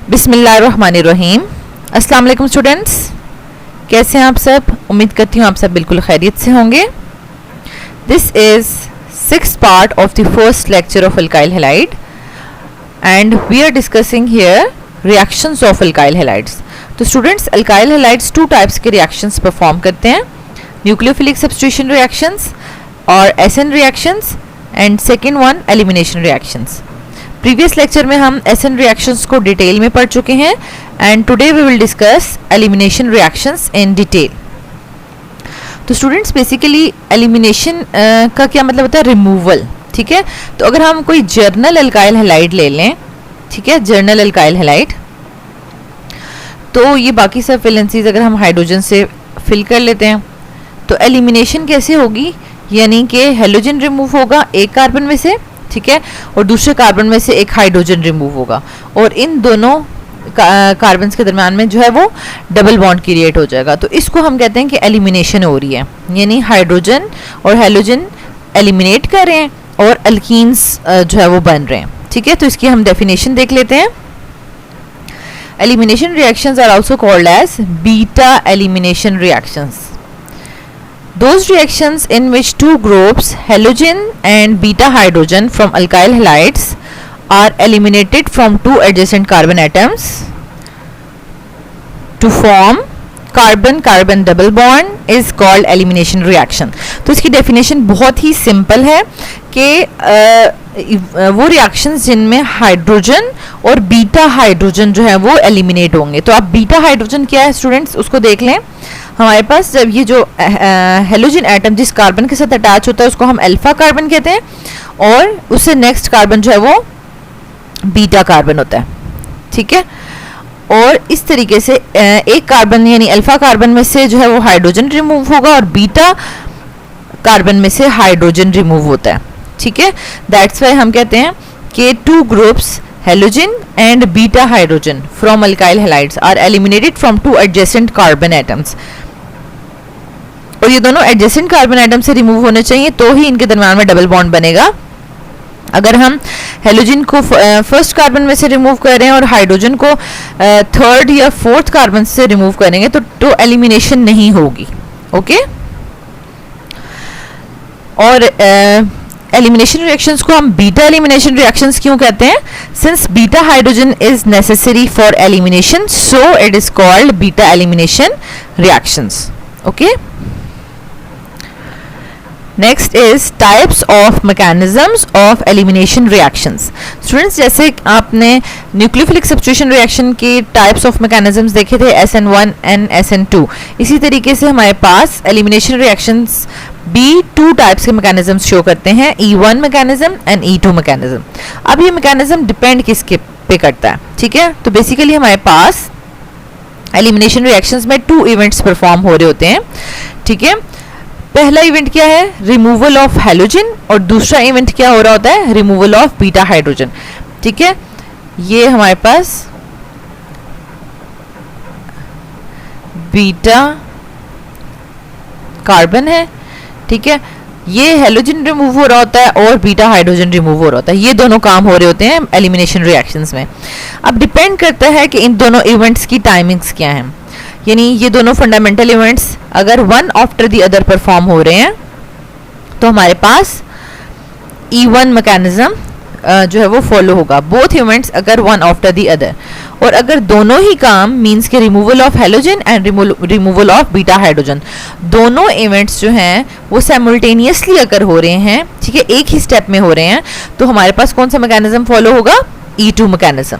बिस्मिल्लाहिर्रहमानिर्रहीम। अस्सलाम वालेकुम स्टूडेंट्स, कैसे हैं आप सब? उम्मीद करती हूँ आप सब बिल्कुल खैरियत से होंगे। This is 6th part of the first lecture of alkyl halide and we are discussing here reactions of alkyl halides. तो स्टूडेंट्स, अल्काइल हैलाइड्स 2 टाइप्स के रिएक्शंस परफॉर्म करते हैं, न्यूक्लियोफिलिक सब्स्टिट्यूशन रिएक्शंस और SN reactions and second one elimination reactions. Previous lecture में हम SN reactions को detail में पढ़ चुके हैं and today we will discuss elimination reactions in detail. तो स्टूडेंट्स, बेसिकली एलिमिनेशन का क्या मतलब होता है? रिमूवल। ठीक है, तो अगर हम कोई जर्नल अल्काइल हैलाइड ले लें, ठीक है, जर्नल अल्काइल हैलाइड, तो ये बाकी सब वैलेंसीज अगर हम हाइड्रोजन से फिल कर लेते हैं तो एलिमिनेशन कैसे होगी? यानी कि हेलोजन रिमूव होगा एक कार्बन में से, ठीक है, और दूसरे कार्बन में से एक हाइड्रोजन रिमूव होगा और इन दोनों कार्बन के दरम्यान में जो है वो डबल बॉन्ड क्रिएट हो जाएगा। तो इसको हम कहते हैं कि एलिमिनेशन हो रही है, यानी हाइड्रोजन और हेलोजन एलिमिनेट कर रहे हैं और अल्कीन्स जो है वो बन रहे हैं। ठीक है, तो इसकी हम डेफिनेशन देख लेते हैं। Elimination reactions are also called as beta elimination reactions. Those reactions in which 2 groups, halogen and beta hydrogen from alkyl halides, are eliminated from 2 adjacent carbon atoms to form carbon-carbon double bond is called elimination reaction. तो इसकी definition बहुत ही simple है कि वो reactions जिनमें hydrogen और beta hydrogen जो है वो एलिमिनेट होंगे। तो अब बीटा हाइड्रोजन क्या है स्टूडेंट्स, उसको देख लें। हमारे पास जब ये जो हेलोजन एटम जिस कार्बन के साथ अटैच होता है उसको हम अल्फा कार्बन कहते हैं और उससे नेक्स्ट कार्बन जो है वो बीटा कार्बन होता है। ठीक है, और इस तरीके से एक कार्बन यानी अल्फा कार्बन में से जो है वो हाइड्रोजन रिमूव होगा और बीटा कार्बन में से हाइड्रोजन रिमूव होता है। ठीक है, दैट्स वाई हम कहते हैं कि 2 groups halogen and beta hydrogen from alkyl halides are eliminated from 2 adjacent carbon atoms। और ये दोनों adjacent carbon atom से रिमूव होने चाहिए तो ही इनके दरम्यान में डबल बॉन्ड बनेगा। अगर हम हेलोजन को फर्स्ट कार्बन में से रिमूव कर रहे हैं और हाइड्रोजन को थर्ड या फोर्थ कार्बन से रिमूव करेंगे तो एलिमिनेशन नहीं होगी। ओके, और एलिमिनेशन रिएक्शंस को हम बीटा एलिमिनेशन रिएक्शंस क्यों कहते हैं? Since beta hydrogen is necessary for elimination so it is called beta elimination reactions. Okay, next is types of mechanisms of elimination reactions. Students, जैसे आपने न्यूक्लियोफिलिक सब्स्टिट्यूशन रिएक्शन के types of mechanisms देखे थे SN1 and SN2, इसी तरीके से हमारे पास elimination reactions भी 2 टाइप्स के मैकेनिज्म्स शो करते हैं, E1 mechanism and E2 mechanism. अब ये मैकेनिज्म डिपेंड किसके पे करता है? ठीक है, तो बेसिकली हमारे पास एलिमिनेशन रिएक्शंस में 2 इवेंट्स परफॉर्म हो रहे होते हैं। ठीक है, पहला इवेंट क्या है? रिमूवल ऑफ हेलोजन और दूसरा इवेंट क्या हो रहा होता है? Removal of beta hydrogen. ठीक है, ये हमारे पास बीटा कार्बन है। ठीक है, ये हेलोजन रिमूव हो रहा होता है और बीटा हाइड्रोजन रिमूव हो रहा होता है। ये दोनों काम हो रहे होते हैं एलिमिनेशन रिएक्शंस में। अब डिपेंड करता है कि इन दोनों इवेंट्स की टाइमिंग्स क्या हैं, यानी ये दोनों फंडामेंटल इवेंट्स अगर one after the other perform हो रहे हैं तो हमारे पास E1 मैकेनिज्म जो है वो फॉलो होगा, बोथ इवेंट्स अगर वन आफ्टर द अदर। और अगर दोनों ही काम मींस के removal of halogen and removal of beta hydrogen, दोनों इवेंट्स जो हैं वो साइमल्टेनियसली अगर हो रहे हैं, ठीक है, एक ही स्टेप में हो रहे हैं, तो हमारे पास कौन सा मैकेनिज्म फॉलो होगा? E2 mechanism.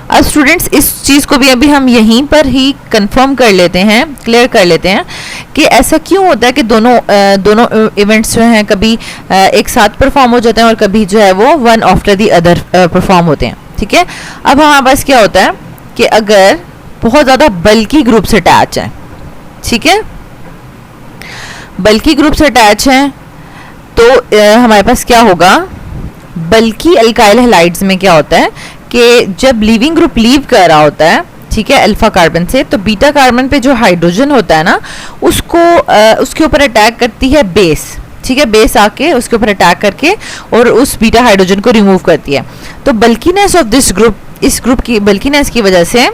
अब स्टूडेंट्स, इस चीज़ को भी अभी हम यहीं पर ही कंफर्म कर लेते हैं, क्लियर कर लेते हैं कि ऐसा क्यों होता है कि दोनों इवेंट्स जो हैं कभी एक साथ परफॉर्म हो जाते हैं और कभी जो है वो one after the other perform होते हैं। ठीक है, अब हमारे पास क्या होता है कि अगर बहुत ज़्यादा बल्की ग्रुप से अटैच है, ठीक है, बल्की ग्रुप से अटैच हैं तो हमारे पास क्या होगा? बल्कि अल्काइल हैलाइड्स में क्या होता है कि जब लीविंग ग्रुप लीव कर रहा होता है, ठीक है, अल्फा कार्बन से, तो बीटा कार्बन पे जो हाइड्रोजन होता है ना उसको उसके ऊपर अटैक करती है बेस। ठीक है, बेस आके उसके ऊपर अटैक करके और उस बीटा हाइड्रोजन को रिमूव करती है। तो बल्कीनेस ऑफ दिस ग्रुप इस ग्रुप की बल्किनेस की वजह से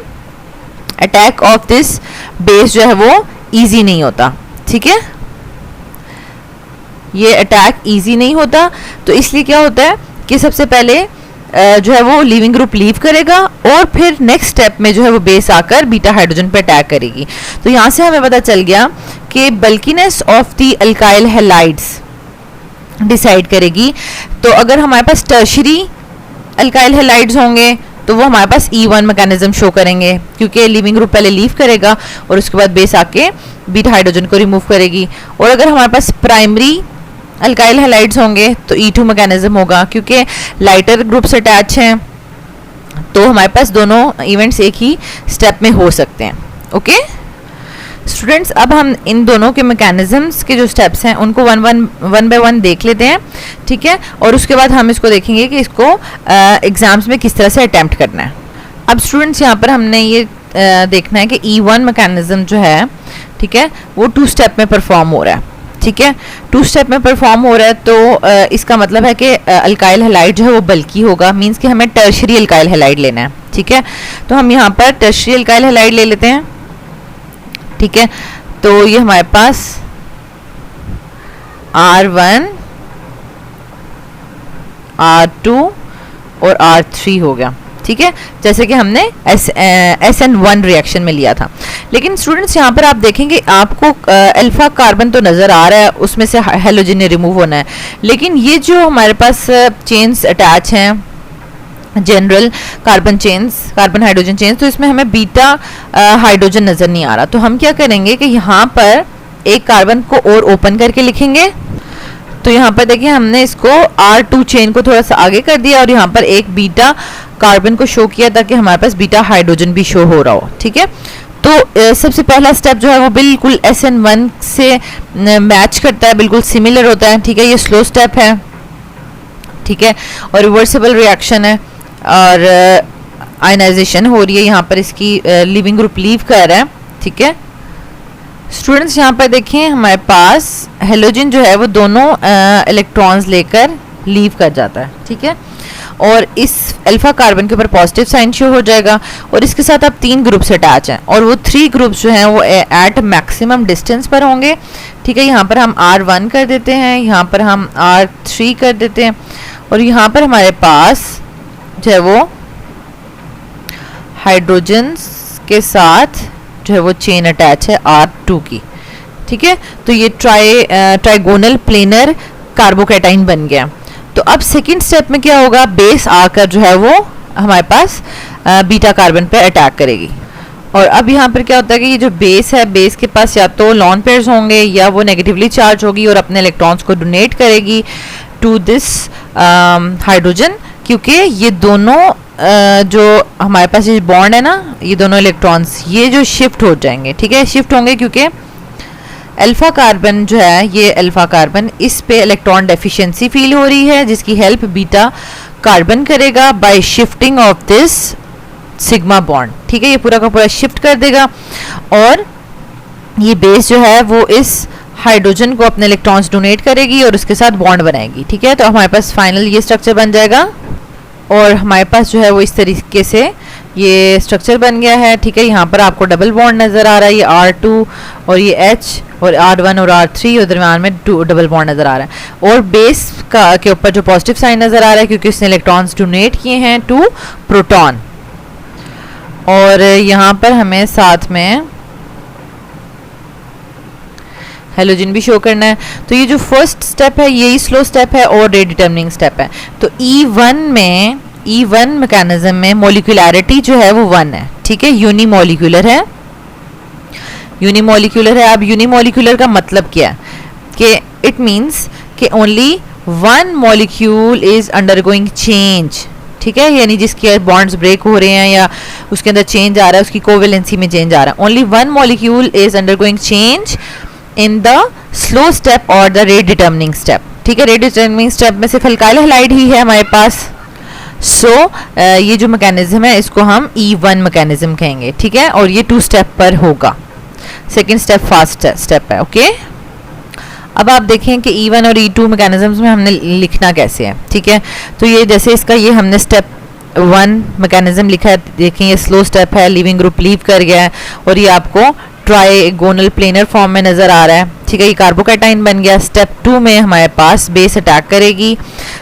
अटैक ऑफ दिस बेस जो है वो इजी नहीं होता, ठीक है, ये अटैक इजी नहीं होता। तो इसलिए क्या होता है कि सबसे पहले जो है वो लीविंग ग्रुप लीव करेगा और फिर नेक्स्ट स्टेप में जो है वो बेस आकर बीटा हाइड्रोजन पे अटैक करेगी। तो यहाँ से हमें पता चल गया कि bulkiness of the alkyl halides decide करेगी। तो अगर हमारे पास टर्शरी अल्काइल हैलाइड्स होंगे तो वो हमारे पास E1 मैकेनिज्म शो करेंगे, क्योंकि लीविंग ग्रुप पहले लीव करेगा और उसके बाद बेस आके बीटा हाइड्रोजन को रिमूव करेगी। और अगर हमारे पास प्राइमरी अल्काइल हैलाइड्स होंगे तो E2 मैकेनिज्म होगा, क्योंकि लाइटर ग्रुप से अटैच हैं तो हमारे पास दोनों इवेंट्स एक ही स्टेप में हो सकते हैं। ओके स्टूडेंट्स, अब हम इन दोनों के मैकेनिज्म्स के जो स्टेप्स हैं उनको वन बाय वन देख लेते हैं, ठीक है, और उसके बाद हम इसको देखेंगे कि इसको एग्जाम्स में किस तरह से अटेम्प्ट करना है। अब स्टूडेंट्स यहाँ पर हमने ये देखना है कि E1 मैकेनिज्म जो है, ठीक है, वो 2 स्टेप में परफॉर्म हो रहा है, ठीक है, 2 स्टेप में परफॉर्म हो रहा है। तो इसका मतलब है कि अल्काइल हैलाइड जो है वो बल्की होगा, मींस कि हमें टर्शरी अल्काइल हैलाइड लेना है, ठीक है। तो हम यहाँ पर टर्शरी अल्काइल हैलाइड ले लेते हैं, ठीक है। तो ये हमारे पास R1, R2 और R3 हो गया, ठीक है, जैसे कि हमने SN1 रिएक्शन में लिया था। लेकिन स्टूडेंट्स यहाँ पर आप देखेंगे आपको अल्फा कार्बन तो नज़र आ रहा है, उसमें से हेलोजन रिमूव होना है, लेकिन ये जो हमारे पास चेन्स अटैच हैं general carbon chains, carbon hydrogen chains, तो इसमें हमें बीटा हाइड्रोजन नज़र नहीं आ रहा। तो हम क्या करेंगे कि यहाँ पर एक कार्बन को और ओपन करके लिखेंगे। तो यहाँ पर देखिए हमने इसको R2 चेन को थोड़ा सा आगे कर दिया और यहाँ पर एक बीटा कार्बन को शो किया ताकि हमारे पास बीटा हाइड्रोजन भी शो हो रहा हो, ठीक है। तो सबसे पहला स्टेप जो है वो बिल्कुल SN1 से मैच करता है, बिल्कुल सिमिलर होता है, ठीक है, ये स्लो स्टेप है, ठीक है, और रिवर्सिबल रिएक्शन है और आयनाइजेशन हो रही है, यहाँ पर इसकी लिविंग ग्रुप लीव कर रहा है, ठीक है। स्टूडेंट्स यहाँ पर देखें हमारे पास हेलोजन जो है वो दोनों इलेक्ट्रॉन्स लेकर लीव कर जाता है, ठीक है, और इस अल्फा कार्बन के ऊपर पॉजिटिव साइन शो हो जाएगा और इसके साथ अब 3 ग्रुप्स अटैच हैं और वो 3 ग्रुप्स जो हैं वो एट मैक्सिमम डिस्टेंस पर होंगे, ठीक है। यहाँ पर हम R1 कर देते हैं, यहाँ पर हम R3 कर देते हैं और यहाँ पर हमारे पास जो है वो हाइड्रोजन के साथ जो है वो चेन अटैच है R2 की, ठीक है। तो ये ट्राइगोनल प्लेनर कार्बोकैटाइन बन गया। तो अब सेकंड स्टेप में क्या होगा, बेस आकर जो है वो हमारे पास बीटा कार्बन पे अटैक करेगी और अब यहाँ पर क्या होता है कि ये जो बेस है, बेस के पास या तो लॉन पेयर्स होंगे या वो नेगेटिवली चार्ज होगी और अपने इलेक्ट्रॉन्स को डोनेट करेगी टू दिस हाइड्रोजन, क्योंकि ये दोनों जो हमारे पास ये बॉन्ड है ना, ये दोनों इलेक्ट्रॉन्स ये जो शिफ्ट हो जाएंगे, ठीक है, शिफ्ट होंगे क्योंकि अल्फा कार्बन जो है ये अल्फा कार्बन इस पे इलेक्ट्रॉन डेफिशिएंसी फील हो रही है जिसकी हेल्प बीटा कार्बन करेगा bye shifting of this sigma bond, ठीक है, ये पूरा का पूरा शिफ्ट कर देगा और ये बेस जो है वो इस हाइड्रोजन को अपने इलेक्ट्रॉन्स डोनेट करेगी और उसके साथ बॉन्ड बनाएगी, ठीक है। तो हमारे पास फाइनल ये स्ट्रक्चर बन जाएगा और हमारे पास जो है वो इस तरीके से ये स्ट्रक्चर बन गया है, ठीक है। यहाँ पर आपको डबल बॉन्ड नज़र आ रहा है, ये R2 और ये H और R1 और R3 और दरम्यान में डबल बॉन्ड नज़र आ रहा है और बेस का के ऊपर जो पॉजिटिव साइन नज़र आ रहा है क्योंकि उसने इलेक्ट्रॉन्स डोनेट किए हैं टू प्रोटॉन और यहाँ पर हमें साथ में हेलोजन भी शो करना है। तो ये जो फर्स्ट स्टेप है यही स्लो स्टेप है और रेट डिटर्मिनिंग स्टेप है। तो E1 मैकेनिज्म में मॉलिक्यूलैरिटी जो है वो 1 है, ठीक है, यूनिमॉलिक्यूलर है, यूनिमॉलिक्यूलर है। अब यूनिमॉलिक्यूलर का मतलब क्या है कि इट मींस कि only 1 molecule is undergoing change, ठीक है, यानी जिसके बॉन्ड्स ब्रेक हो रहे हैं या उसके अंदर चेंज आ रहा है, उसकी कोवेलेंसी में चेंज आ रहा है। Only 1 molecule is undergoing change in the slow step और द रेट डिटर्मिनिंग स्टेप, ठीक है। रेट डिटर्मिनिंग स्टेप में सिर्फ अल्काइल हैलाइड ही है हमारे पास। ये जो मैकेनिज्म है इसको हम E1 मैकेनिज्म कहेंगे, ठीक है, और ये 2 स्टेप पर होगा। सेकेंड स्टेप फास्ट स्टेप है, ओके। अब आप देखें कि E1 और E2 मैकेनिज्म्स में हमने लिखना कैसे है, ठीक है। तो ये जैसे इसका ये हमने स्टेप 1 मैकेनिज्म लिखा है, देखें ये स्लो स्टेप है, लीविंग ग्रुप लीव कर गया है और ये आपको ट्राइगोनल प्लेनर फॉर्म में नज़र आ रहा है, ठीक है। ये कार्बोकैटाइन बन गया। स्टेप 2 में हमारे पास बेस अटैक करेगी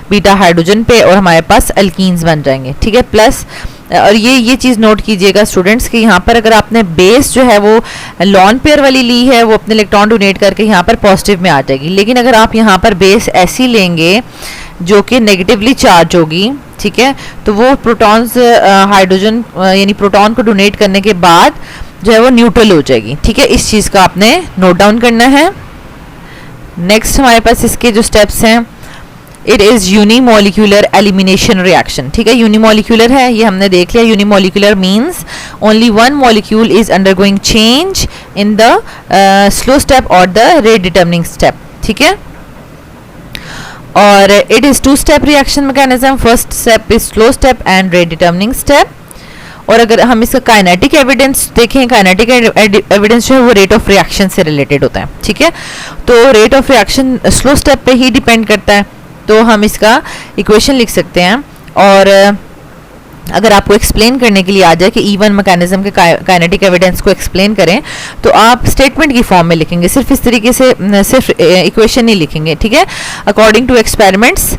बीटा हाइड्रोजन पे और हमारे पास अल्कीन्स बन जाएंगे, ठीक है। प्लस और ये चीज़ नोट कीजिएगा स्टूडेंट्स कि यहाँ पर अगर आपने बेस जो है वो लॉन पेयर वाली ली है, वो अपने इलेक्ट्रॉन डोनेट करके यहाँ पर पॉजिटिव में आ जाएगी। लेकिन अगर आप यहाँ पर बेस ऐसी लेंगे जो कि नेगेटिवली चार्ज होगी, ठीक है, तो वो प्रोटॉन्स हाइड्रोजन यानी प्रोटॉन को डोनेट करने के बाद जो है वो न्यूट्रल हो जाएगी, ठीक है। इस चीज़ का आपने नोट डाउन करना है। नेक्स्ट हमारे पास इसके जो स्टेप्स हैं, it is unimolecular elimination reaction, ठीक है। यूनिमोलिकुलर है, ये हमने देख लिया। Unimolecular means only one molecule is undergoing change in the slow step और द रेट डिटर्मिनिंग स्टेप, ठीक है। और it is 2 step reaction mechanism, first step is slow step and rate determining step. और अगर हम इसका काइनेटिक एविडेंस देखें, kinetic evidence जो है वो रेट ऑफ रिएक्शन से रिलेटेड होता है, ठीक है। तो rate of reaction slow step पे ही डिपेंड करता है, तो हम इसका इक्वेशन लिख सकते हैं। और अगर आपको एक्सप्लेन करने के लिए आ जाए कि E1 मैकेनिज्म के काइनेटिक एविडेंस को एक्सप्लेन करें, तो आप स्टेटमेंट की फॉर्म में लिखेंगे, सिर्फ इस तरीके से सिर्फ इक्वेशन नहीं लिखेंगे, ठीक है। According to experiments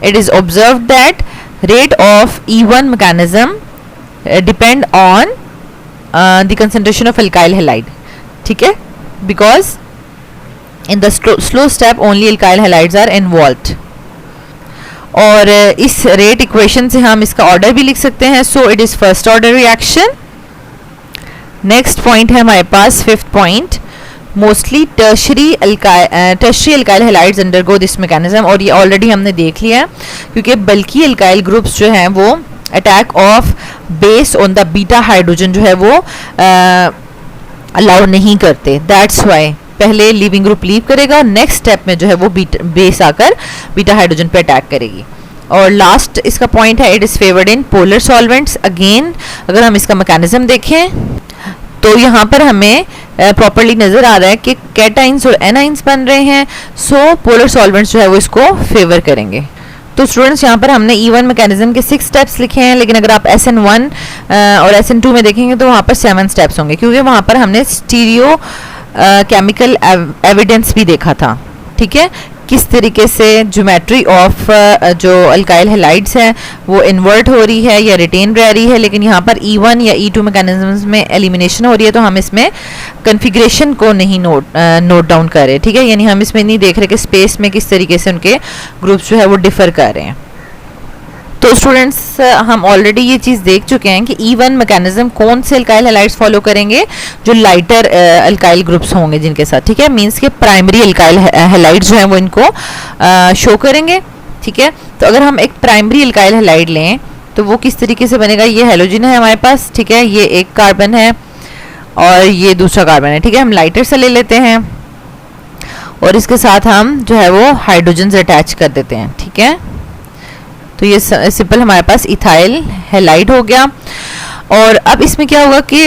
it is observe that rate of E1 mechanism depend on the concentration of alkyl halide, ठीक है, because in the slow step only alkyl halides are involved। और इस रेट इक्वेशन से हम इसका ऑर्डर भी लिख सकते हैं, so it is first order reaction. Next point है हमारे पास 5th point, mostly tertiary alkyl halides undergo this mechanism. और ये ऑलरेडी हमने देख लिया है, क्योंकि बल्कि अल्काइल ग्रुप्स जो हैं वो attack of base on the beta hydrogen जो है वो अलाउ नहीं करते। दैट्स वाई पहले लीविंग ग्रुप लीव करेगा और नेक्स्ट स्टेप में जो है वो बेस आकर बीटा हाइड्रोजन पे अटैक करेगी। और लास्ट इसका पॉइंट है, it is favoured in polar solvents. Again अगर हम इसका मैकेनिज्म देखें तो यहाँ पर हमें प्रॉपरली नज़र आ रहा है कि कैटाइंस और एनाइंस बन रहे हैं, सो पोलर सॉल्वेंट्स जो है वो इसको फेवर करेंगे। तो स्टूडेंट्स यहाँ पर हमने E1 मैकेनिज्म के 6 स्टेप्स लिखे हैं, लेकिन अगर आप SN1 और SN2 में देखेंगे तो वहाँ पर 7 स्टेप्स होंगे, क्योंकि वहाँ पर हमने स्टीरियो केमिकल एविडेंस भी देखा था, ठीक है, किस तरीके से ज्योमेट्री ऑफ जो अल्काइल हैलाइड्स हैं वो इन्वर्ट हो रही है या रिटेन रह रही है। लेकिन यहाँ पर E1 या E2 मैकेनिज्म्स में एलिमिनेशन हो रही है, तो हम इसमें कन्फिग्रेशन को नहीं नोट डाउन कर रहे, ठीक है, यानी हम इसमें नहीं देख रहे कि स्पेस में किस तरीके से उनके ग्रुप्स जो है वो डिफर कर रहे हैं। तो स्टूडेंट्स हम ऑलरेडी ये चीज़ देख चुके हैं कि E1 मैकेनिज्म कौन से अल्काइल हैलाइड्स फॉलो करेंगे, जो लाइटर अल्काइल ग्रुप्स होंगे जिनके साथ, ठीक है, मींस के प्राइमरी अल्काइल हैलाइड्स जो हैं वो इनको शो करेंगे, ठीक है। तो अगर हम एक प्राइमरी अल्काइल हैलाइड लें तो वो किस तरीके से बनेगा, ये हेलोजन है हमारे पास, ठीक है, ये एक कार्बन है और ये दूसरा कार्बन है, ठीक है। हम लाइटर से ले लेते हैं और इसके साथ हम जो है वो हाइड्रोजन अटैच कर देते हैं, ठीक है। तो ये सिंपल हमारे पास इथाइल हैलाइड हो गया। और अब इसमें क्या होगा कि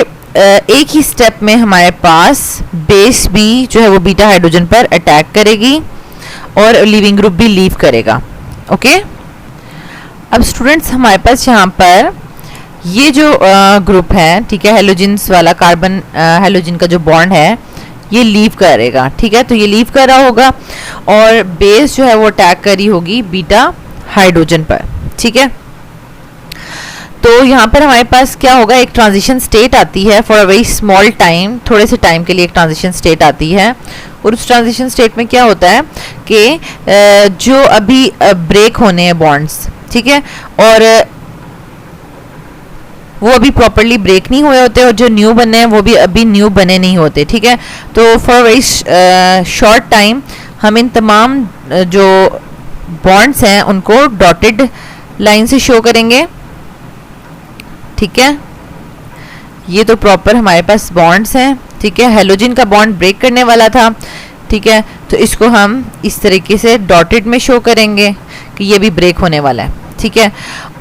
एक ही स्टेप में हमारे पास बेस भी जो है वो बीटा हाइड्रोजन पर अटैक करेगी और लीविंग ग्रुप भी लीव करेगा, ओके। अब स्टूडेंट्स हमारे पास यहाँ पर ये जो ग्रुप है, ठीक है, हेलोजन्स वाला कार्बन हेलोजन का जो बॉन्ड है ये लीव करेगा, ठीक है। तो ये लीव कर रहा होगा और बेस जो है वो अटैक करी होगी बीटा हाइड्रोजन पर, ठीक है। तो यहाँ पर हमारे पास क्या होगा, एक ट्रांजिशन स्टेट आती है for a very small time, थोड़े से टाइम के लिए एक ट्रांजिशन स्टेट आती है। और उस ट्रांजिशन स्टेट में क्या होता है कि जो अभी ब्रेक होने हैं बॉन्ड्स, ठीक है, और वो अभी प्रॉपरली ब्रेक नहीं हुए होते और जो न्यू बने हैं वो भी अभी न्यू बने नहीं होते, ठीक है। तो फॉर वेरी शॉर्ट टाइम हम इन तमाम जो बॉन्ड्स हैं उनको डॉटेड लाइन से शो करेंगे, ठीक है। ये तो प्रॉपर हमारे पास बॉन्ड्स हैं, ठीक है। हेलोजन का बॉन्ड ब्रेक करने वाला था, ठीक है, तो इसको हम इस तरीके से डॉटेड में शो करेंगे कि ये भी ब्रेक होने वाला है, ठीक है।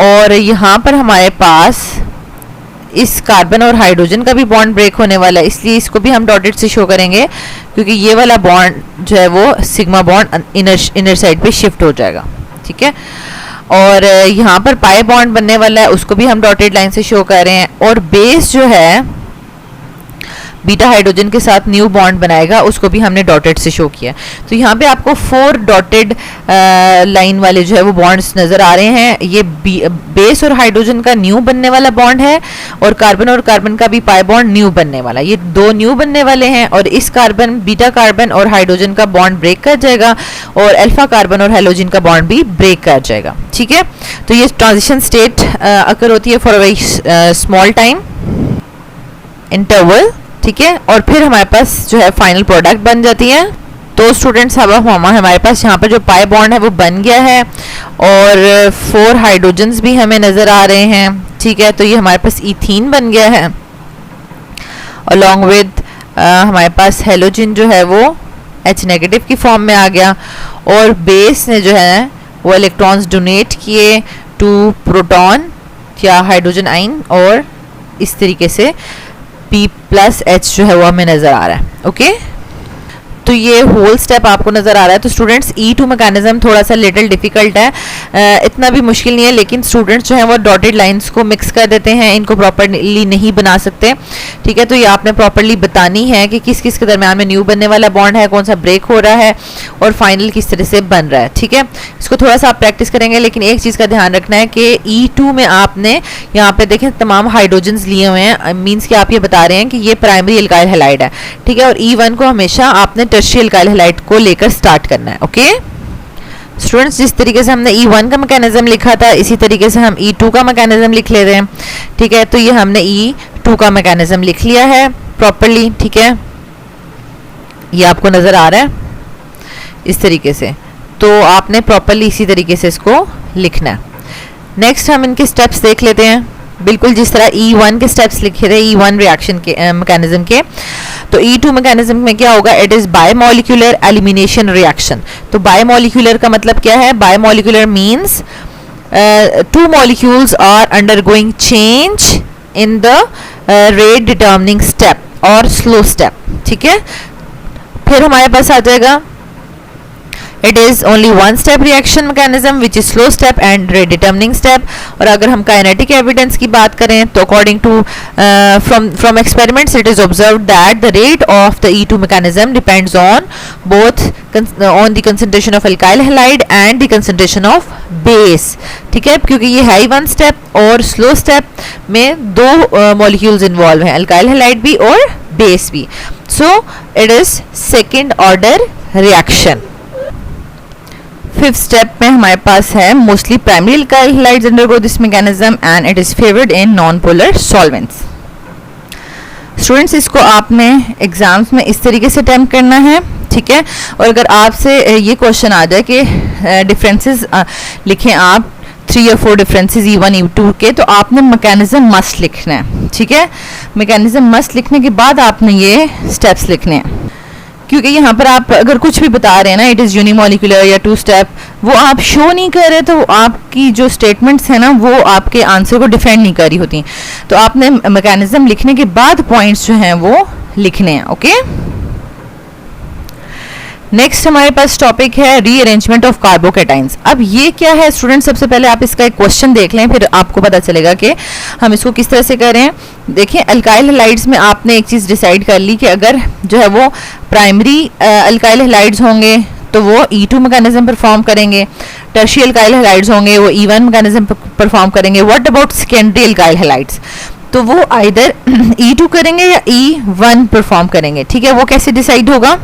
और यहाँ पर हमारे पास इस कार्बन और हाइड्रोजन का भी बॉन्ड ब्रेक होने वाला है, इसलिए इसको भी हम डॉटेड से शो करेंगे, क्योंकि ये वाला बॉन्ड जो है वो सिग्मा बॉन्ड इनर साइड पे शिफ्ट हो जाएगा, ठीक है। और यहाँ पर पाई बॉन्ड बनने वाला है, उसको भी हम डॉटेड लाइन से शो कर रहे हैं। और बेस जो है बीटा हाइड्रोजन के साथ न्यू बॉन्ड बनाएगा, उसको भी हमने डॉटेड से शो किया। तो यहाँ पे आपको 4 डॉटेड लाइन वाले जो है वो बॉन्ड्स नज़र आ रहे हैं। ये बेस और हाइड्रोजन का न्यू बनने वाला बॉन्ड है, और कार्बन का भी पाई बॉन्ड न्यू बनने वाला। ये 2 न्यू बनने वाले हैं, और इस कार्बन बीटा कार्बन और हाइड्रोजन का बॉन्ड ब्रेक कर जाएगा, और अल्फा कार्बन और हैलोजन का बॉन्ड भी ब्रेक कर जाएगा। ठीक है, तो ये ट्रांजिशन स्टेट अकर होती है for a very small time interval. ठीक है, और फिर हमारे पास जो है फाइनल प्रोडक्ट बन जाती है। तो स्टूडेंट्स अब हमारे पास यहाँ पर जो पाई बॉन्ड है वो बन गया है, और 4 हाइड्रोजन्स भी हमें नज़र आ रहे हैं। ठीक है, तो ये हमारे पास इथीन बन गया है, अलॉन्ग विद हमारे पास हेलोजन जो है वो H नेगेटिव की फॉर्म में आ गया, और बेस ने जो है वो इलेक्ट्रॉन्स डोनेट किए टू प्रोटॉन या हाइड्रोजन आइन, और इस तरीके से P+H जो है वो हमें नज़र आ रहा है। ओके, तो ये होल स्टेप आपको नज़र आ रहा है। तो स्टूडेंट्स E2 मैकेनिज्म थोड़ा सा लिटिल डिफिकल्ट है, इतना भी मुश्किल नहीं है, लेकिन स्टूडेंट्स जो हैं वो डॉटेड लाइंस को मिक्स कर देते हैं, इनको प्रॉपरली नहीं बना सकते। ठीक है, तो ये आपने प्रॉपरली बतानी है कि किस किस के दरम्यान में न्यू बनने वाला बॉन्ड है, कौन सा ब्रेक हो रहा है, और फाइनल किस तरह से बन रहा है। ठीक है, इसको थोड़ा सा आप प्रैक्टिस करेंगे, लेकिन एक चीज़ का ध्यान रखना है कि E2 में आपने यहाँ पे देखें तमाम हाइड्रोजन्स लिए हुए हैं, मीन्स कि आप ये बता रहे हैं कि ये प्राइमरी एल्काइल हैलाइड है। ठीक है, और E1 को हमेशा आपने टर्शियरी एल्काइल हैलाइड को लेकर स्टार्ट करना है। ओके स्टूडेंट्स, जिस तरीके से हमने E1 का मैकेनिज्म लिखा था, इसी तरीके से हम E2 का मैकेनिज्म लिख लेते हैं। ठीक है, तो ये हमने E2 का मैकेनिज्म लिख लिया है प्रॉपरली। ठीक है, ये आपको नज़र आ रहा है इस तरीके से, तो आपने प्रॉपरली इसी तरीके से इसको लिखना है। नेक्स्ट हम इनके स्टेप्स देख लेते हैं, बिल्कुल जिस तरह E1 के स्टेप्स लिखे थे E1 रिएक्शन के मैकेनिज्म के। तो E2 मैकेनिज्म में क्या होगा, it is bimolecular elimination reaction. तो बायोमोलिकुलर का मतलब क्या है, bimolecular means 2 molecules are undergoing change in the rate determining step और स्लो स्टेप। ठीक है, फिर हमारे पास आ जाएगा it is only 1 step reaction mechanism which is slow step and rate determining step. और अगर हम काइनेटिक एविडेंस की बात करें तो according to from experiments it is observed that the rate of the E2 mechanism depends on both on the concentration of alkyl halide and the concentration of base। ठीक है, क्योंकि ये है 1 स्टेप और स्लो स्टेप में 2 molecules involve हैं, alkyl halide भी और बेस भी। So it is second order reaction. 5th step में हमारे पास है mostly primary alkyl halides undergo this mechanism and it is favoured in non polar solvents. Students, इसको आपने एग्जाम्स में इस तरीके से अटेम्प्ट करना है। ठीक है, और अगर आपसे ये क्वेश्चन आ जाए कि डिफरेंसेस लिखें आप 3 या 4 डिफरेंसेस E1 E2 के, तो आपने मैकेनिज्म मस्ट लिखना है। ठीक है, मैकेनिज्म मस्ट लिखने के बाद आपने ये स्टेप्स लिखने हैं, क्योंकि यहाँ पर आप अगर कुछ भी बता रहे हैं ना, इट इज़ यूनिमोलिकुलर या 2 स्टेप, वो आप शो नहीं कर रहे, तो आपकी जो स्टेटमेंट्स हैं ना वो आपके आंसर को डिफेंड नहीं कर रही होती। तो आपने मैकेनिज्म लिखने के बाद पॉइंट्स जो हैं वो लिखने हैं। ओके, नेक्स्ट हमारे पास टॉपिक है रीअरेंजमेंट ऑफ कार्बोकैटाइंस। अब ये क्या है स्टूडेंट, सबसे पहले आप इसका एक क्वेश्चन देख लें, फिर आपको पता चलेगा कि हम इसको किस तरह से करें। देखिए, अल्काइल हैलाइड्स में आपने एक चीज़ डिसाइड कर ली कि अगर जो है वो प्राइमरी अल्काइल हैलाइड्स होंगे तो वो E2 मैकेनिज्म परफॉर्म करेंगे, टर्शियरी अल्काइल हैलाइड्स होंगे वो E1 मैकेनिज्म परफॉर्म करेंगे। What about secondary alkyl halides, तो वो आइदर E2 करेंगे या E1 परफॉर्म करेंगे। ठीक है, वो कैसे डिसाइड होगा,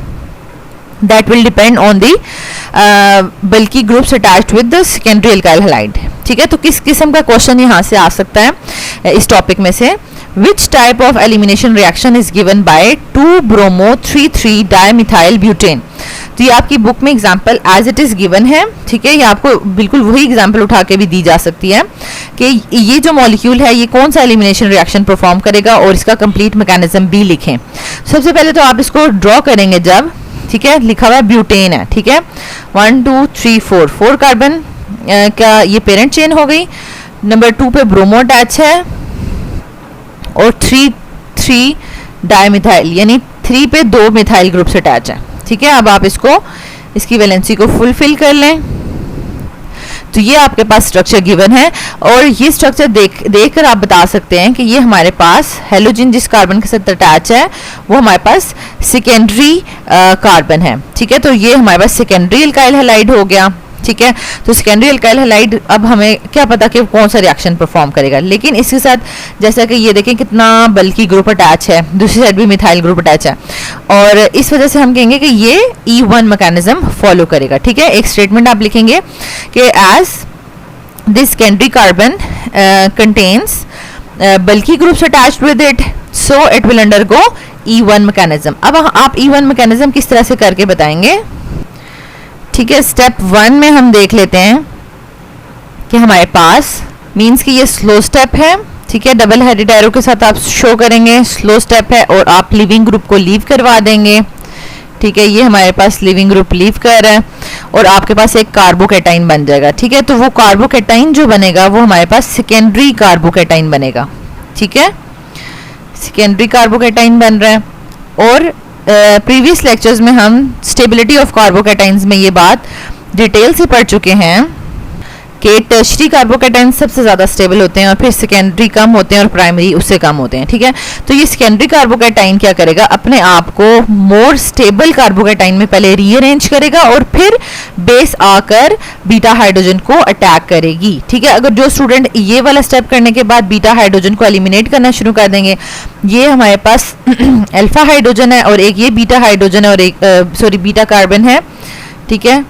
that will depend on the bulky groups attached with the secondary alkyl halide। ठीक है, तो किस किस्म का क्वेश्चन यहाँ से आ सकता है इस टॉपिक में से, which type of elimination reaction is given by 2-bromo-3,3 dimethyl butane। तो ये आपकी बुक में example as it is given है। ठीक है, ये आपको बिल्कुल वही एग्जाम्पल उठा के भी दी जा सकती है कि ये जो मॉलिक्यूल है ये कौन सा एलिमिनेशन रिएक्शन परफॉर्म करेगा, और इसका कंप्लीट मैकेनिज्म भी लिखें। सबसे पहले तो आप इसको ड्रॉ करेंगे जब, ठीक है, लिखा हुआ है ब्यूटेन है। ठीक है, 1 2 3 4 कार्बन का ये पेरेंट चेन हो गई, नंबर 2 पे ब्रोमो अटैच है, और 3 डाइमिथाइल यानी 3 पे 2 मिथाइल ग्रुप्स अटैच है। ठीक है, अब आप इसको इसकी वैलेंसी को फुलफिल कर लें। तो ये आपके पास स्ट्रक्चर गिवन है और ये स्ट्रक्चर देखकर आप बता सकते हैं कि ये हमारे पास हैलोजन जिस कार्बन के साथ अटैच है वो हमारे पास सेकेंडरी कार्बन है। ठीक है, तो ये हमारे पास सेकेंडरी अल्काइल हैलाइड हो गया। ठीक है, तो सेकेंडरी अल्काइल हैलाइड, अब हमें क्या पता कि कौन सा रिएक्शन परफॉर्म करेगा, लेकिन इसके साथ जैसा कि ये देखें कितना बल्कि ग्रुप अटैच है, दूसरी साइड भी मिथाइल ग्रुप अटैच है और इस वजह से हम कहेंगे कि ये E1 मैकेनिज्म फॉलो करेगा। ठीक है, एक स्टेटमेंट आप लिखेंगे कि as this secondary carbon contains bulky groups attached with it so it will undergo E1 mechanism. अब आप E1 मैकेनिज्म किस तरह से करके बताएंगे। ठीक है, स्टेप 1 में हम देख लेते हैं कि हमारे पास मींस कि ये स्लो स्टेप है। ठीक है, डबल हेडेड एरो के साथ आप शो करेंगे स्लो स्टेप है और आप लिविंग ग्रुप को लीव करवा देंगे। ठीक है, ये हमारे पास लिविंग ग्रुप लीव कर रहा है और आपके पास एक कार्बोकैटाइन बन जाएगा। ठीक है, तो वो कार्बोकैटाइन जो बनेगा वो हमारे पास सेकेंडरी कार्बोकैटाइन बनेगा। ठीक है, सेकेंडरी कार्बोकैटाइन बन रहा है और प्रीवियस लेक्चर्स में हम स्टेबिलिटी ऑफ कार्बोकैटाइंस में ये बात डिटेल से पढ़ चुके हैं कि टर्शरी कार्बोकैटाइंस सबसे ज़्यादा स्टेबल होते हैं और फिर सेकेंडरी कम होते हैं और प्राइमरी उससे कम होते हैं। ठीक है, तो ये सेकेंडरी कार्बोकैटाइन क्या करेगा, अपने आप को मोर स्टेबल कार्बोकैटाइन में पहले रीअरेंज करेगा और फिर बेस आकर बीटा हाइड्रोजन को अटैक करेगी। ठीक है, अगर जो स्टूडेंट ये वाला स्टेप करने के बाद बीटा हाइड्रोजन को एलिमिनेट करना शुरू कर देंगे, ये हमारे पास अल्फा हाइड्रोजन है और एक ये बीटा हाइड्रोजन है और एक बीटा कार्बन है। ठीक है,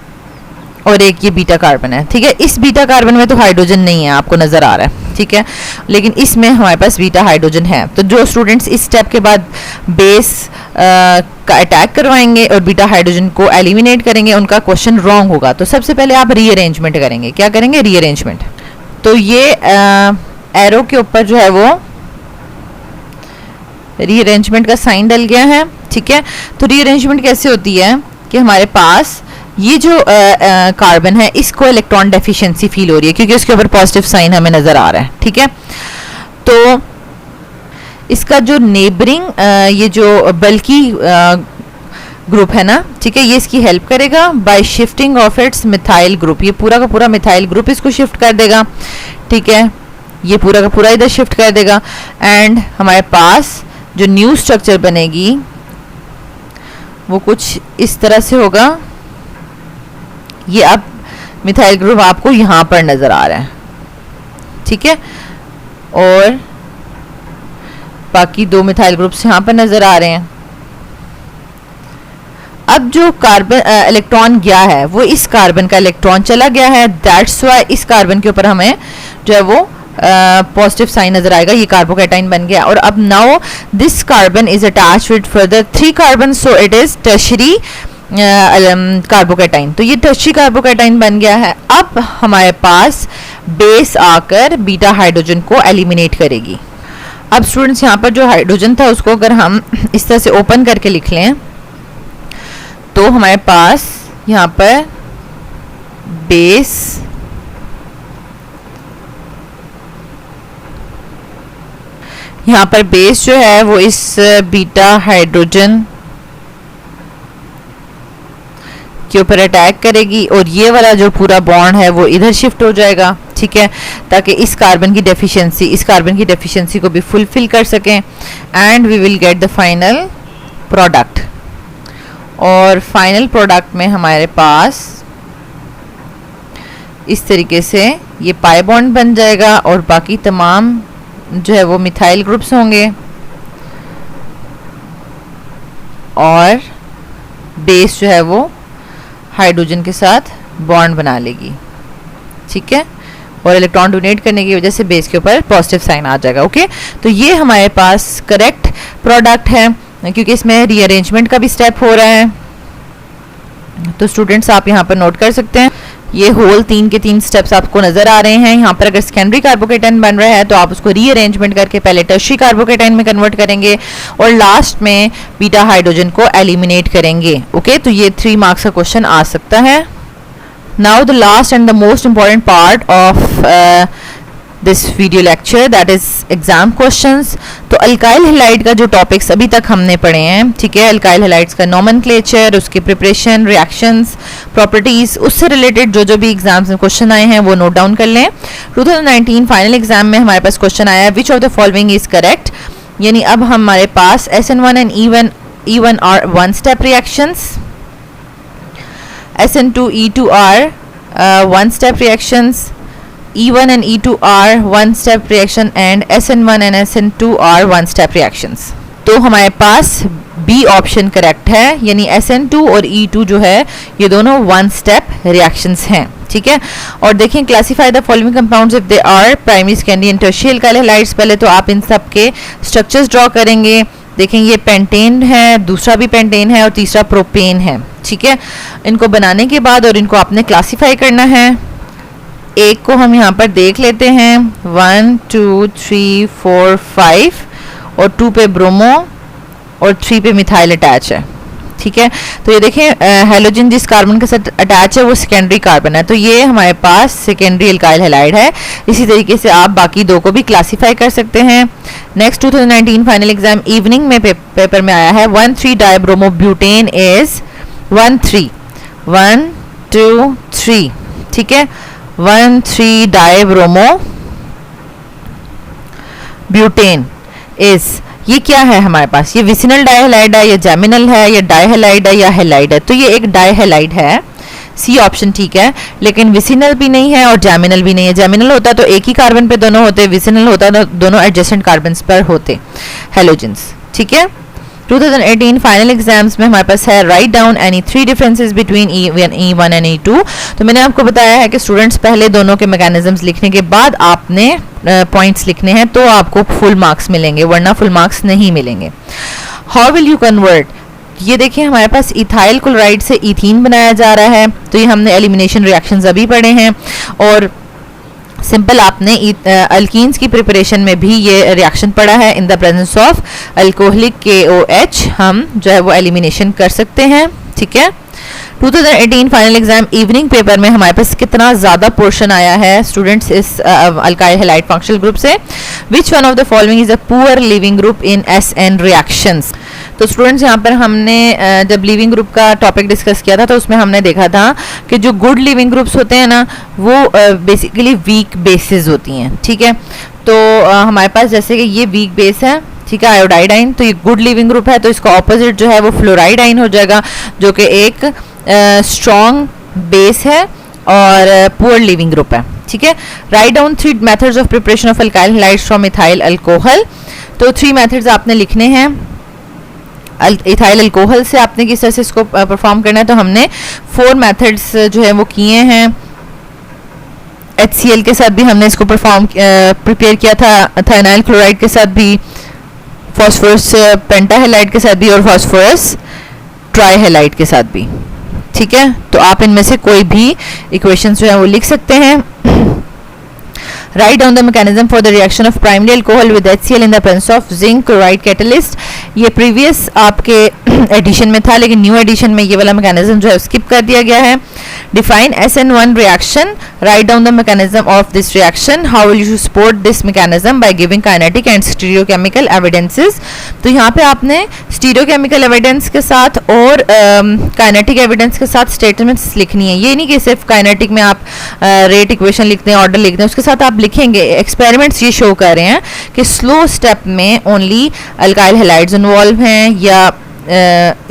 और एक ये बीटा कार्बन है। ठीक है, इस बीटा कार्बन में तो हाइड्रोजन नहीं है, आपको नजर आ रहा है। ठीक है, लेकिन इसमें हमारे पास बीटा हाइड्रोजन है। तो जो स्टूडेंट्स इस स्टेप के बाद बेस का अटैक करवाएंगे और बीटा हाइड्रोजन को एलिमिनेट करेंगे उनका क्वेश्चन रॉन्ग होगा। तो सबसे पहले आप रीअरेंजमेंट करेंगे। क्या करेंगे, रीअरेंजमेंट। तो ये एरो के ऊपर जो है वो रीअरेंजमेंट का साइन डल गया है। ठीक है, तो रीअरेंजमेंट कैसे होती है कि हमारे पास ये जो कार्बन है इसको इलेक्ट्रॉन डेफिशिएंसी फील हो रही है क्योंकि उसके ऊपर पॉजिटिव साइन हमें नजर आ रहा है। ठीक है, तो इसका जो नेबरिंग ये जो बल्कि ग्रुप है ना, ठीक है, ये इसकी हेल्प करेगा bye shifting of its methyl group. ये पूरा का पूरा मिथाइल ग्रुप इसको शिफ्ट कर देगा। ठीक है, ये पूरा का पूरा इधर शिफ्ट कर देगा एंड हमारे पास जो न्यू स्ट्रक्चर बनेगी वो कुछ इस तरह से होगा। ये अब मिथाइल ग्रुप आपको यहां पर नजर आ रहा है। ठीक है, और बाकी दो मिथाइल ग्रुप्स यहां पर नजर आ रहे हैं। अब जो कार्बन इलेक्ट्रॉन गया है वो इस कार्बन का इलेक्ट्रॉन चला गया है, दैट्स व्हाई इस कार्बन के ऊपर हमें जो है वो पॉजिटिव साइन नजर आएगा। ये कार्बोकैटाइन बन गया और अब now this carbon is attached with further 3 carbon so it is tertiary carbocation. तो ये टर्शरी कार्बोकैटाइन बन गया है। अब हमारे पास बेस आकर बीटा हाइड्रोजन को एलिमिनेट करेगी। अब स्टूडेंट्स यहाँ पर जो हाइड्रोजन था उसको अगर हम इस तरह से ओपन करके लिख लें तो हमारे पास यहाँ पर बेस जो है वो इस बीटा हाइड्रोजन के ऊपर अटैक करेगी और ये वाला जो पूरा बॉन्ड है वो इधर शिफ्ट हो जाएगा। ठीक है, ताकि इस कार्बन की डेफिशिएंसी को भी फुलफिल कर सकें and we will get the final product. और फाइनल प्रोडक्ट में हमारे पास इस तरीके से ये पाई बॉन्ड बन जाएगा और बाकी तमाम जो है वो मिथाइल ग्रुप्स होंगे और बेस जो है वो हाइड्रोजन के साथ बॉन्ड बना लेगी। ठीक है, और इलेक्ट्रॉन डोनेट करने की वजह से बेस के ऊपर पॉजिटिव साइन आ जाएगा। ओके, तो ये हमारे पास करेक्ट प्रोडक्ट है क्योंकि इसमें रीअरेंजमेंट का भी स्टेप हो रहा है। तो स्टूडेंट्स आप यहाँ पर नोट कर सकते हैं ये होल 3 के 3 स्टेप्स आपको नजर आ रहे हैं। यहाँ पर अगर सेकेंडरी कार्बोकैटाइन बन रहा है तो आप उसको रीअरेंजमेंट करके पहले टर्शरी कार्बोकैटाइन में कन्वर्ट करेंगे और लास्ट में बीटा हाइड्रोजन को एलिमिनेट करेंगे। ओके, तो ये 3 मार्क्स का क्वेश्चन आ सकता है। Now the last and the most important part of this video lecture that is exam questions. तो अल्काइल हैलाइड का जो टॉपिक्स अभी तक हमने पढ़े हैं, ठीक है, अल्काइल हैलाइड्स का नोमेनक्लेचर, उसकी प्रिपरेशन, रिएक्शंस, प्रॉपर्टीज, उससे रिलेटेड जो जो भी एग्जाम्स में क्वेश्चन आए हैं वो नोट डाउन कर लें। 2019 फाइनल एग्जाम में हमारे पास क्वेश्चन आया है which of the following is correct, यानी अब हमारे पास SN1 and E1 are one step reactions, SN2 E2 are one step reactions, E1 and E2 are one step reaction and SN1 and SN2 are one step reactions। तो हमारे पास B option correct है, यानी SN2 और E2 जो है ये दोनों one step reactions हैं, ठीक है। और देखें classify the following compounds if they are primary, secondary and tertiary alkyl halides. पहले तो आप इन सब के स्ट्रक्चर्स ड्रॉ करेंगे। देखें ये पेंटेन है, दूसरा भी पेंटेन है और तीसरा प्रोपेन है, ठीक है। इनको बनाने के बाद और इनको आपने क्लासिफाई करना है। एक को हम यहाँ पर देख लेते हैं, 1 2 3 4 5 और 2 पे ब्रोमो और 3 पे मिथाइल अटैच है, ठीक है। तो ये देखें हेलोजन जिस कार्बन के साथ अटैच है वो सेकेंडरी कार्बन है, तो ये हमारे पास सेकेंडरी अल्काइल हैलाइड है। इसी तरीके से आप बाकी दो को भी क्लासिफाई कर सकते हैं। नेक्स्ट 2019 फाइनल एग्जाम इवनिंग में पेपर में आया है 1,3 डाइब्रोमो ब्यूटेन इज 1,3 1 2 3, ठीक है, 1,3 डाइब्रोमो ब्यूटेन इज, ये क्या है हमारे पास, ये विसिनल डाइहैलाइड है या जैमिनल है या डाइहैलाइड है या हैलाइड है, तो ये एक डाइहैलाइड है, सी ऑप्शन ठीक है। लेकिन विसिनल भी नहीं है और जैमिनल भी नहीं है। जैमिनल होता तो एक ही कार्बन पे दोनों होते, विसिनल होता तो दोनों एडजेसेंट कार्बन्स पर होते हेलोजेंस, ठीक है। 2018 फाइनल एग्जाम्स में हमारे पास है write down any 3 differences between E1 and E2। तो मैंने आपको बताया है कि स्टूडेंट्स पहले दोनों के मैकेनिज्म्स लिखने के बाद आपने पॉइंट्स लिखने हैं तो आपको फुल मार्क्स मिलेंगे, वरना फुल मार्क्स नहीं मिलेंगे। हाउ विल यू कन्वर्ट, ये देखिए हमारे पास इथाइल क्लोराइड से इथीन बनाया जा रहा है, तो ये हमने एलिमिनेशन रिएक्शंस अभी पढ़े हैं। और सिंपल आपने अल्कीन्स की प्रिपरेशन में भी ये रिएक्शन पड़ा है, in the presence of alcoholic KOH हम जो है वो एलिमिनेशन कर सकते हैं, ठीक है। 2018 फाइनल एग्जाम इवनिंग पेपर में हमारे पास कितना ज़्यादा पोर्शन आया है स्टूडेंट्स इस अल्काइल हैलाइड फंक्शनल ग्रुप से, which one of the following is a poor leaving group in SN reactions. तो स्टूडेंट्स यहाँ पर हमने जब लिविंग ग्रुप का टॉपिक डिस्कस किया था तो उसमें हमने देखा था कि जो गुड लिविंग ग्रुप्स होते हैं ना वो बेसिकली वीक बेसिस होती हैं, ठीक है। तो हमारे पास जैसे कि ये वीक बेस है, ठीक है, आयोडाइडाइन, तो ये गुड लिविंग ग्रुप है, तो इसका ऑपोजिट जो है वो फ्लोराइडाइन हो जाएगा जो कि एक स्ट्रॉन्ग बेस है और पुअर लिविंग ग्रुप है, ठीक है। Write down 3 methods of preparation of alkyl halides from ethyl alcohol. तो 3 मेथड्स आपने लिखने हैं। इथाइल अल्कोहल से आपने किस तरह से इसको परफॉर्म करना है, तो हमने 4 मेथड्स जो है वो किए हैं। HCl के साथ भी हमने इसको प्रिपेयर किया था, थाइनाइल क्लोराइड के साथ भी, फॉस्फोरस पेंटाहैलाइड के साथ भी और फॉस्फोरस ट्राइहैलाइड के साथ भी, ठीक है। तो आप इनमें से कोई भी इक्वेशंस जो है वो लिख सकते हैं। Write down the mechanism for the reaction of primary alcohol with HCl in the presence of zinc chloride catalyst। ये प्रीवियस आपके एडिशन में था, लेकिन न्यू एडिशन में ये वाला मैकेनिज्म जो है स्किप कर दिया गया है। Define SN1 reaction, write down the mechanism of this reaction, how will you support this mechanism by giving kinetic and stereochemical evidences। तो यहाँ पे आपने stereochemical evidence के साथ और kinetic evidence के साथ statements लिखनी है। ये नहीं कि सिर्फ kinetic में आप rate equation लिखते हैं, order लिखते हैं, उसके साथ आप लिखेंगे। एक्सपेरिमेंट्स ये शो कर रहे हैं कि स्लो स्टेप में ओनली अल्काइल हैलाइड्स इन्वॉल्व हैं, या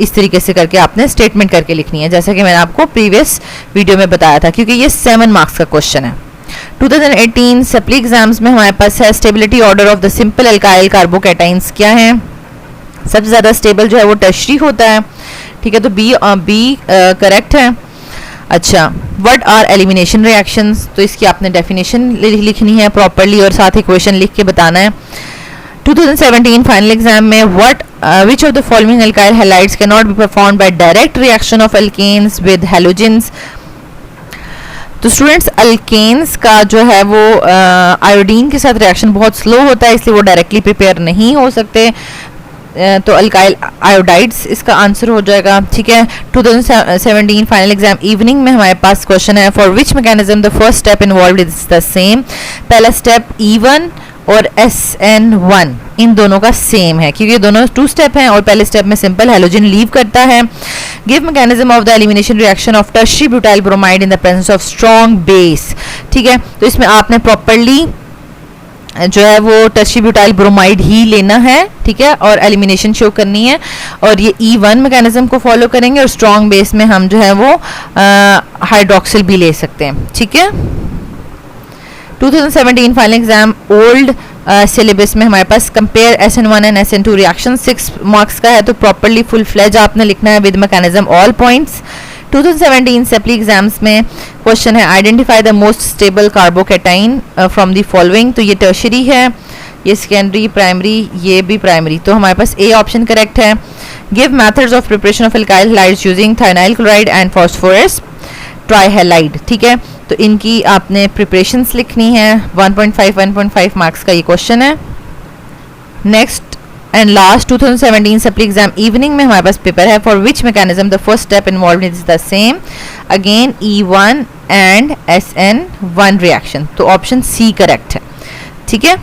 इस तरीके से करके आपने स्टेटमेंट करके लिखनी है, जैसा कि मैंने आपको प्रीवियस वीडियो में बताया था, क्योंकि ये 7 मार्क्स का क्वेश्चन है। 2018 सप्ली एग्जाम्स में हमारे पास है stability order of the simple alkyl carbocations क्या है। सबसे ज़्यादा स्टेबल जो है वो टर्शरी होता है, ठीक है, तो बी करेक्ट है। अच्छा, व्हाट आर एलिमिनेशन रिएक्शंस, तो इसकी आपने डेफिनेशन लिखनी है प्रॉपरली और साथ इक्वेशन लिख के बताना है। 2017 फाइनल एग्जाम में which of the following alkyl halides cannot be performed by direct reaction of alkanes with halogens। तो स्टूडेंट्स अल्केन्स का जो है वो आयोडीन के साथ रिएक्शन बहुत स्लो होता है, इसलिए वो डायरेक्टली प्रिपेयर नहीं हो सकते। तो अल्काइल आयोडाइड्स इसका आंसर हो जाएगा, ठीक है। 2017 फाइनल एग्जाम इवनिंग में हमारे पास क्वेश्चन है, for which mechanism the first step involved is the same. पहला स्टेप E1 और SN1 इन दोनों का सेम है, क्योंकि दोनों 2 स्टेप हैं और पहले स्टेप में सिंपल हेलोजन लीव करता है। Give mechanism of the elimination reaction of tertiary butyl bromide in the presence of strong base, ठीक है। तो इसमें आपने प्रॉपर्ली जो है वो टर्शियरी ब्यूटाइल ब्रोमाइड ही लेना है, ठीक है, और एलिमिनेशन शो करनी है, और ये E1 मैकेनिज्म को फॉलो करेंगे, और स्ट्रॉन्ग बेस में हम जो है वो हाइड्रोक्सिल भी ले सकते हैं, ठीक है। 2017 फाइनल एग्जाम ओल्ड सिलेबस में हमारे पास compare SN1 and SN2 reaction 6 marks का है, तो प्रॉपर्ली फुल फ्लेज आपने लिखना है विद मैकेनिज्म ऑल पॉइंट्स। 2017 सेपली एग्जाम्स में क्वेश्चन है, identify the most stable carbocation from the following. तो ये टर्शियरी है, ये सेकेंडरी, प्राइमरी, ये भी प्राइमरी, तो हमारे पास ए ऑप्शन करेक्ट है। Give methods of preparation of alkyl halides using thionyl chloride and phosphorus trihalide, ठीक है। तो इनकी आपने प्रिपरेशंस लिखनी है, 1.5 मार्क्स का ये क्वेश्चन है। Next and last 2017 supply exam evening में हमारे पास पेपर है, for which mechanism the first step involved is the same, again E1 and SN1 reaction, तो ऑप्शन सी करेक्ट है, ठीक है।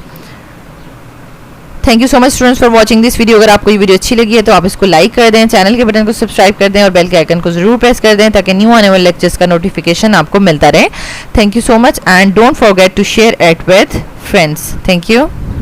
Thank you so much students for watching this video. अगर आपको ये वीडियो अच्छी लगी है तो आप इसको लाइक कर दें, चैनल के बटन को सब्सक्राइब कर दें और बेल के आइकन को जरूर प्रेस कर दें ताकि न्यू आने वाले लेक्चर्स का नोटिफिकेशन आपको मिलता रहे। Thank you so much and don't forget to share it with friends. Thank you.